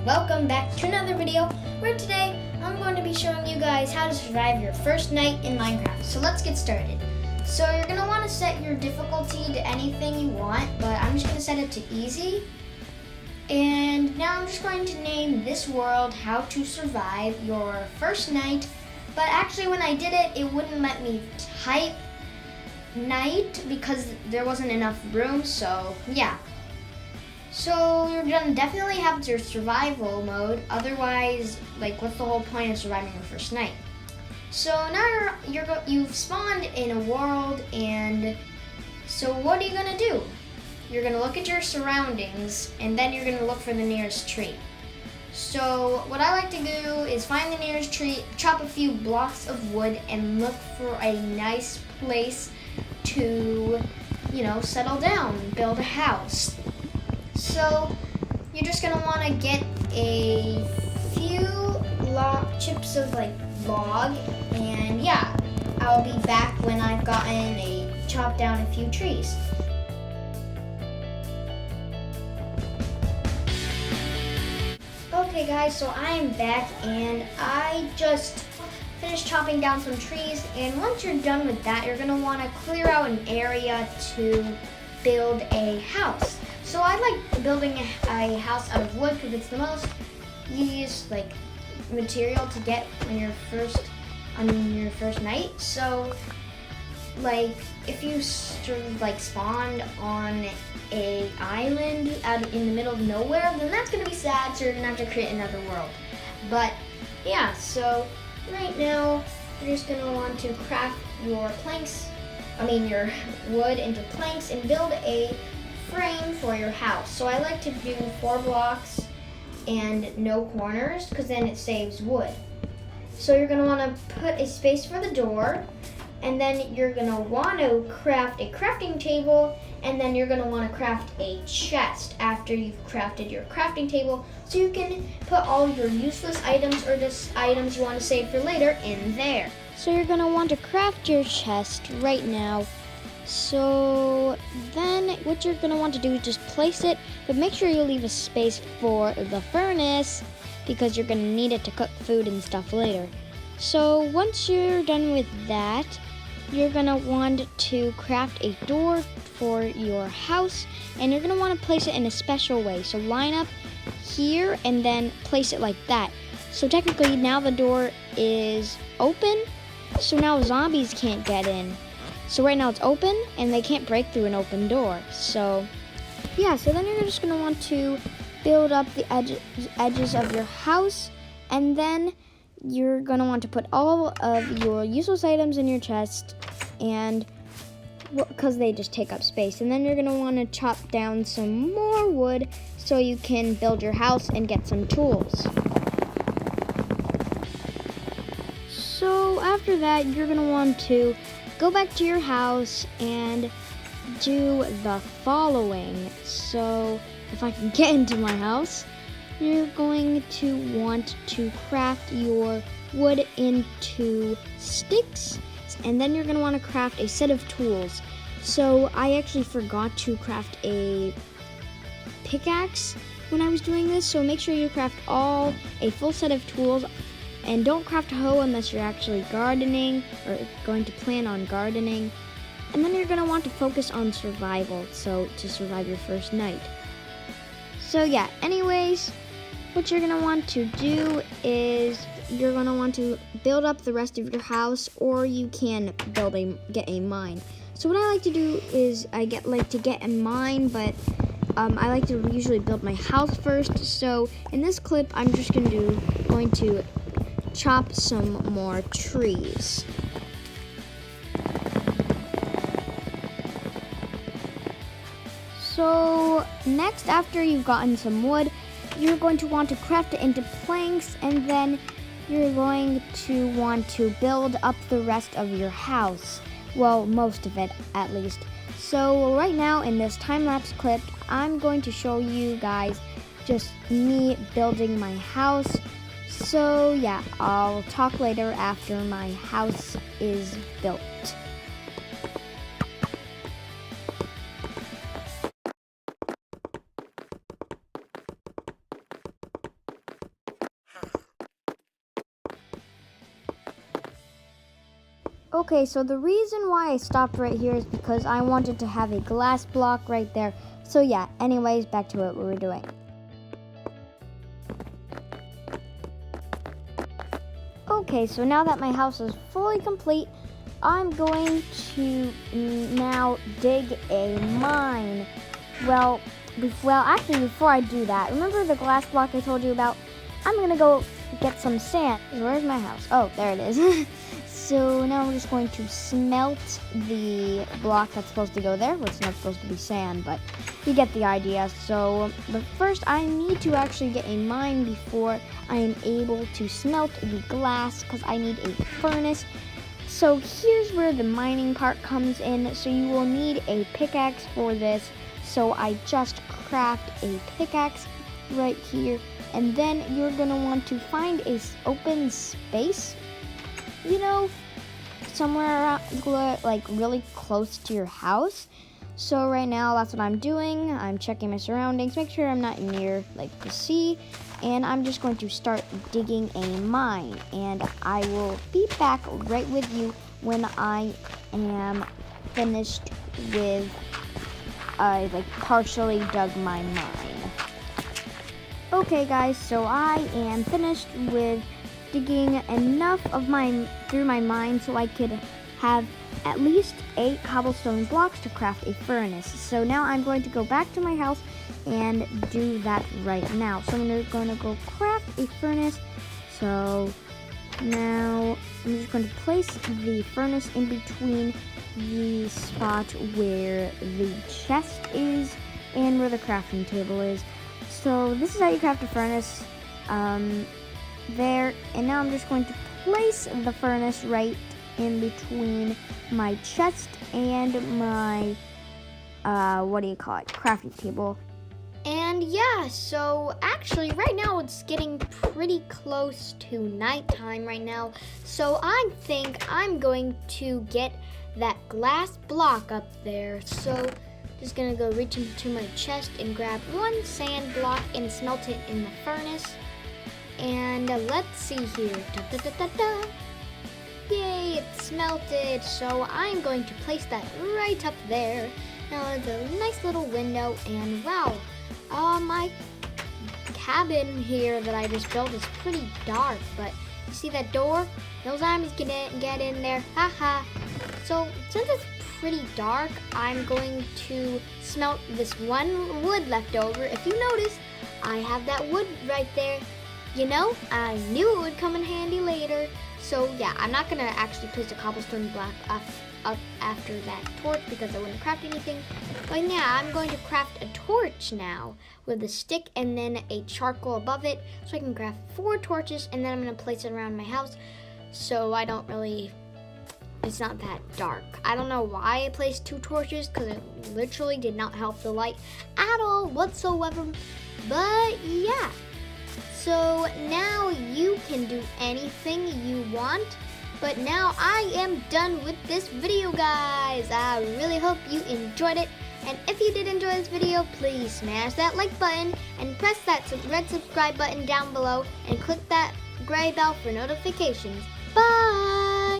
welcome back to another video where today I'm going to be showing you guys how to survive your first night in Minecraft. So let's get started. So you're going to want to set your difficulty to anything you want, but I'm just going to set it to easy. And now I'm just going to name this world How to Survive Your First Night. But actually when I did it, it wouldn't let me type night because there wasn't enough room, so yeah. So you're gonna definitely have your survival mode, otherwise, like, what's the whole point of surviving your first night? So now you've spawned in a world, and so what are you gonna do? You're gonna look at your surroundings, and then you're gonna look for the nearest tree. So what I like to do is find the nearest tree, chop a few blocks of wood, and look for a nice place to, settle down, build a house. So you're just gonna want to get a few chips of log, and yeah, I'll be back when I've chopped down a few trees. Okay guys, so I am back and I just finished chopping down some trees, and once you're done with that, you're gonna want to clear out an area to build a house. So I like building a house out of wood because it's the most easiest material to get on your first night. So if you spawned on a island out in the middle of nowhere, then that's gonna be sad, so you're gonna have to create another world. But yeah, so right now you're just gonna want to craft your your wood into planks and build a frame for your house. So I like to do 4 blocks and no corners because then it saves wood. So you're gonna want to put a space for the door, and then you're gonna want to craft a crafting table, and then you're gonna want to craft a chest after you've crafted your crafting table, so you can put all your useless items or just items you want to save for later in there. So you're gonna want to craft your chest right now. So then what you're gonna want to do is just place it, but make sure you leave a space for the furnace because you're gonna need it to cook food and stuff later. So once you're done with that, you're gonna want to craft a door for your house, and you're gonna want to place it in a special way. So line up here and then place it like that. So technically now the door is open, so now zombies can't get in. So right now it's open and they can't break through an open door. So yeah, so then you're just gonna want to build up the edges of your house, and then you're gonna want to put all of your useless items in your chest, and because they just take up space. And then you're gonna want to chop down some more wood so you can build your house and get some tools. So after that, you're gonna want to go back to your house and do the following. So if I can get into my house, you're going to want to craft your wood into sticks, and then you're going to want to craft a set of tools. So I actually forgot to craft a pickaxe when I was doing this, so make sure you craft a full set of tools. And don't craft a hoe unless you're actually gardening or going to plan on gardening. And then you're going to want to focus on survival, so to survive your first night. So yeah, anyways, what you're going to want to do is you're going to want to build up the rest of your house, or you can get a mine. So what I like to do is I like to get a mine, but I like to usually build my house first. So in this clip, I'm just going to chop some more trees. So next, after you've gotten some wood, you're going to want to craft it into planks, and then you're going to want to build up the rest of your house. Well, most of it at least. So right now in this time-lapse clip, I'm going to show you guys just me building my house. So yeah, I'll talk later after my house is built. Okay, so the reason why I stopped right here is because I wanted to have a glass block right there. So yeah, anyways, back to what we were doing. Okay, so now that my house is fully complete, I'm going to now dig a mine. Well, actually, before I do that, remember the glass block I told you about? I'm gonna go get some sand. Where's my house? Oh, there it is. So now I'm just going to smelt the block that's supposed to go there. Well, it's not supposed to be sand, but you get the idea. So, but first I need to actually get a mine before I am able to smelt the glass, because I need a furnace. So here's where the mining part comes in. So you will need a pickaxe for this. So I just craft a pickaxe right here. And then you're gonna want to find a open space, you know, somewhere around, like really close to your house. So right now that's what I'm doing. I'm checking my surroundings, make sure I'm not near like the sea, and I'm just going to start digging a mine, and I will be back right with you when I am finished with like partially dug my mine. Okay guys, so I am finished with digging enough of through my mine so I could have at least 8 cobblestone blocks to craft a furnace. So now I'm going to go back to my house and do that right now. So I'm going to go craft a furnace. So now I'm just going to place the furnace in between the spot where the chest is and where the crafting table is. So this is how you craft a furnace. There, and now I'm just going to place the furnace right in between my chest and my crafting table. And yeah, so actually right now it's getting pretty close to nighttime right now, so I think I'm going to get that glass block up there. So just gonna go reach into my chest and grab 1 sand block and smelt it in the furnace. And let's see here. Yay, it's smelted. So I'm going to place that right up there. Now it's a nice little window, and wow, my cabin here that I just built is pretty dark, but you see that door? No zombies can get in there. Haha. So since it's pretty dark, I'm going to smelt this 1 wood left over. If you notice, I have that wood right there. You know, I knew it would come in handy later. So yeah, I'm not gonna actually place a cobblestone block up after that torch because I wouldn't craft anything. But yeah, I'm going to craft a torch now with a stick and then a charcoal above it, so I can craft 4 torches, and then I'm gonna place it around my house so I don't really, it's not that dark. I don't know why I placed 2 torches, because it literally did not help the light at all whatsoever. But yeah. So now you can do anything you want, but now I am done with this video, guys. I really hope you enjoyed it, and if you did enjoy this video, please smash that like button and press that red subscribe button down below and click that gray bell for notifications. Bye!